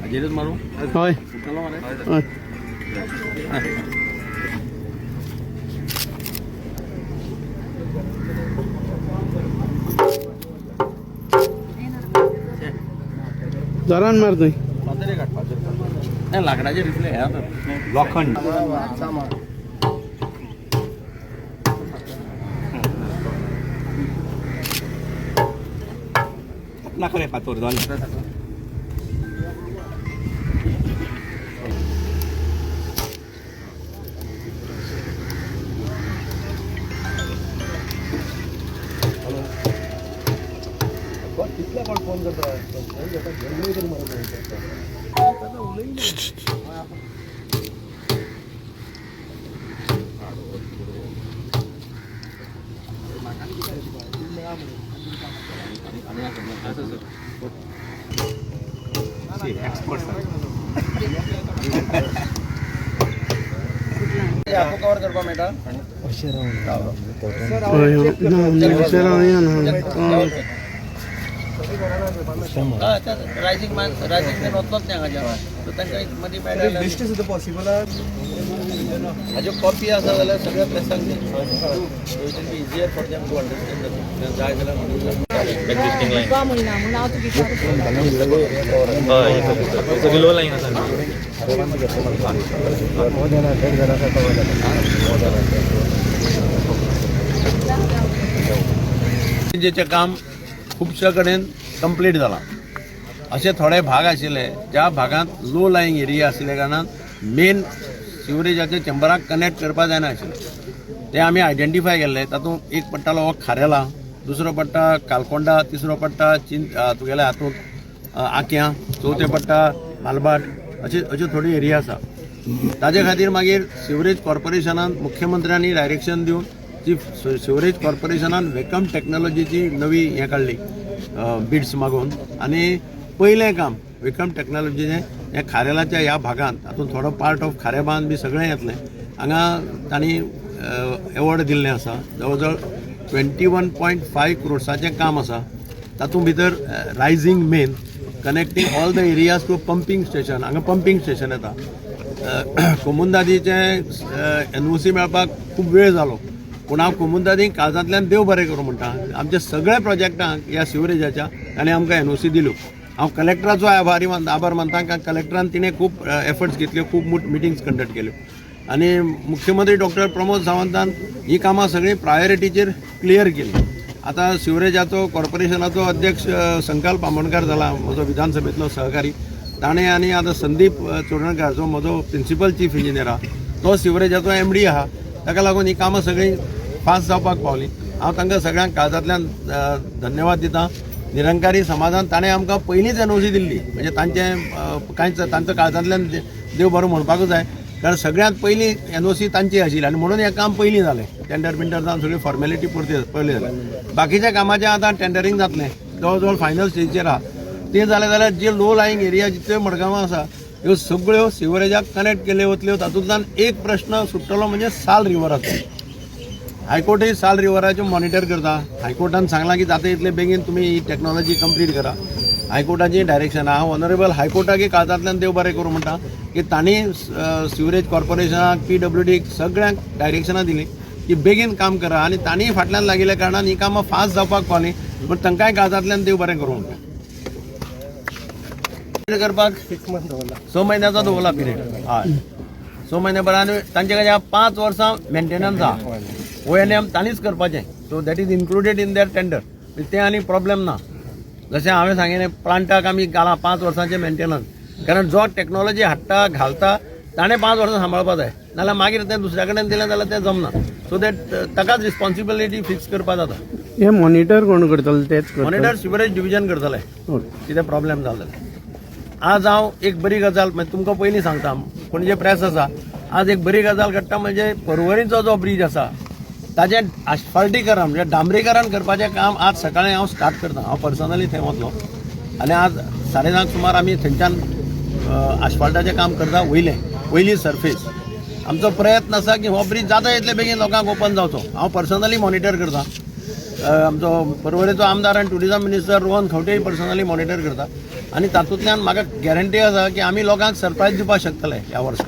अजयच मारू होय होय जरान मारतोय नाही लाकडाचे रिप्ले लोखंड नाकडे पातोर जाऊन फोन करतो आपको कवर करवा बेटा रायझिंग नव्हतोच नाही तर तांकां मदीं मेळ्ळें लिस्ट सुद्धा पॉसिबल हाज्यो कॉपी आसा जाल्यार सगळ्या प्लेसांक दी it will be easier for them to understand जाय जाल्यार एक्झिस्टिंग लायन हय सगळी लो लायन आसा जेचें काम खुबशे कडेन कंप्लीट जाला असे थोडे भाग आशिल्ले ज्या भागांत लो लायंग एरिया आशिल्ल्या कारणान मेन सिवरेजाच्या चेंबराक कनेक्ट करपा जायना आशिल्लें ते आमी आयडेंटिफाय केल्ले तातूंत एक पडटालो हो खारेला दुसरो पडटा कालकोंडा तिसरो पडटा तुगेल्या हातूंत आक्यां चवथे पडटा मालबाट अशी थोडी एरिया आसा ताजे खातीर मागीर सिवरेज कॉर्पोरेशनान मुख्यमंत्र्यांनी डायरेक्शन दिवन जी सिवरेज कॉर्पोरेशनान वेकम टेक्नॉलॉजीची नवी हें काडली बिड्स मागून आनी पयलें काम वेकम टेक्नॉलॉजीचें हे खारेलाच्या ह्या भागांत तातूंत थोडो पार्ट ऑफ खारेबांद बी सगळें येतलें हांगा तांणी एवॉर्ड दिल्लें आसा जवळ जवळ 21.5 करोड्साचें काम आसा तातूंत भितर rising main connecting all the areas to pumping station हांगा पंपींग स्टेशन येता कोमुंदादीचें NOC मेळपाक खूब वेळ जालो पूण हांव कोमुंदादीक काळजांतल्यान देव बरें करूं म्हणटा आमच्या सगळ्या प्रोजेक्टांक ह्या सिवरेजाच्या ताणें आमकां NOC दिल्यो हांव कलेक्टराचो आभार मानता कारण कलेक्टरान तिणें खूब एफर्ट्स घेतल्यो खूब मिटिंग्स कंडक्ट केल्यो आनी मुख्यमंत्री डॉक्टर प्रमोद सावंतान ही कामां सगळीं प्रायोरिटीचेर क्लियर केली आतां सिवरेजाचो कॉर्पोरेशनाचो अध्यक्ष संकल्प आमोणकार जाला म्हजो विधानसभेंतलो सहकारी ताणें आनी आतां संदीप चोडणकार जो म्हजो प्रिंसिपल चीफ इंजिनियर आहा तो सिवरेजाचो MD आहा ताका लागून ही कामां सगळीं फास्ट जावपाक पावलीं हांव तांकां सगळ्यांक काळजांतल्यान धन्यवाद दितां निरंकारी समाजान ताणें आमकां पयलींच NOC दिल्ली म्हणजे तांचो काळजांतल्यान देव बरो म्हणपाकूच जाय कारण सगळ्यांत पयलीं NOC तांची आशिल्ली आनी म्हणून हें काम पयलीं जालें टेंडर बिंडर जावन सगळी फॉर्मेलिटी पयलीं जालें बाकीच्या कामाचें आतां टेंडरींग जातलें जवळ जवळ फायनल स्टेजीचेर आहा तें जालें जाल्यार जे लो लायंग एरिया जितल्यो मडगांवां आसा ह्यो सगळ्यो सिवरेजाक कनेक्ट केल्यो वतल्यो तातूंतल्यान एक प्रश्न सुट्टलो म्हणजे साल रिवराचो हायकोर्टूय साल रिवराचें मॉनिटर करता हायकोर्टान सांगलां की जाता इतले बेगीन तुमी ही टॅक्नॉलॉजी कंप्लीट करा हायकोर्टाची डायरेक्शन हांव ऑनरेबल हायकोर्टाकय काळजांतल्यान देव बरें करूं म्हणटा की तांणी सिवरेज कॉर्पोरेशनाक PWDक सगळ्यांक डायरेक्शनां दिलीं की बेगीन काम करा आनी तांणीय फाटल्यान लागिल्ल्या कारणान ही कामां फास्ट जावपाक पावलीं पूण तांकांय काळजांतल्यान देव बरें करूं म्हणटा करपाक 6 म्हयन्याचो दवरला पिरियड हय 6 म्हयने भरान तांचे कडेन 5 वर्सां मेंटेनन्स आहा ONM तांणीच करपाचें so that is included in their tender तें आनी प्रॉब्लेम ना जशें हांवें सांगिल्लें प्लांटाक आमी घालां 5 वर्सांचें मेंटेनन्स कारण जो टॅक्नॉलॉजी हाडटा घालता ताणें 5 वर्सां सांबाळपा जाय नाल्यार मागीर तें दुसऱ्या कडेन दिलें जाल्यार तें जमना सो दॅट ताकाच रिस्पॉन्सिबिलिटी फिक्स करपा जाता हे मॉनिटर कोण करतले तेच मॉनिटर सिवरेज डिव्हिजन करतले कितें प्रॉब्लेम जालो जाल्यार आज हांव एक बरी गजाल तुमकां पयलीं सांगता पणजे प्रेस आसा आज एक बरी गजाल घडटा म्हणजे पर्वरीचो जो ब्रीज आसा ताजें आस्फाल्टीकरण म्हणजे डांबरीकरण करपाचें काम आज सकाळीं हांव स्टार्ट करता हांव पर्सनली थंय वतलो आनी आज 9:30 सुमार आमी थंयच्यान आस्फाल्टाचें काम करता वयली सरफेस आमचो प्रयत्न आसा की हो ब्रीज जाता तितले बेगीन लोकांक ओपन जावचो. हांव पर्सनली मॉनिटर करता. आमचो परवरेचो आमदार आनी टुरिझम मिनिस्टर रोहन खंवटेय पर्सनली मॉनिटर करता. आनी तातूंतल्यान म्हाका गॅरंटी आसा की आमी लोकांक सरप्रायज दिवपाक शकतले ह्या वर्सा.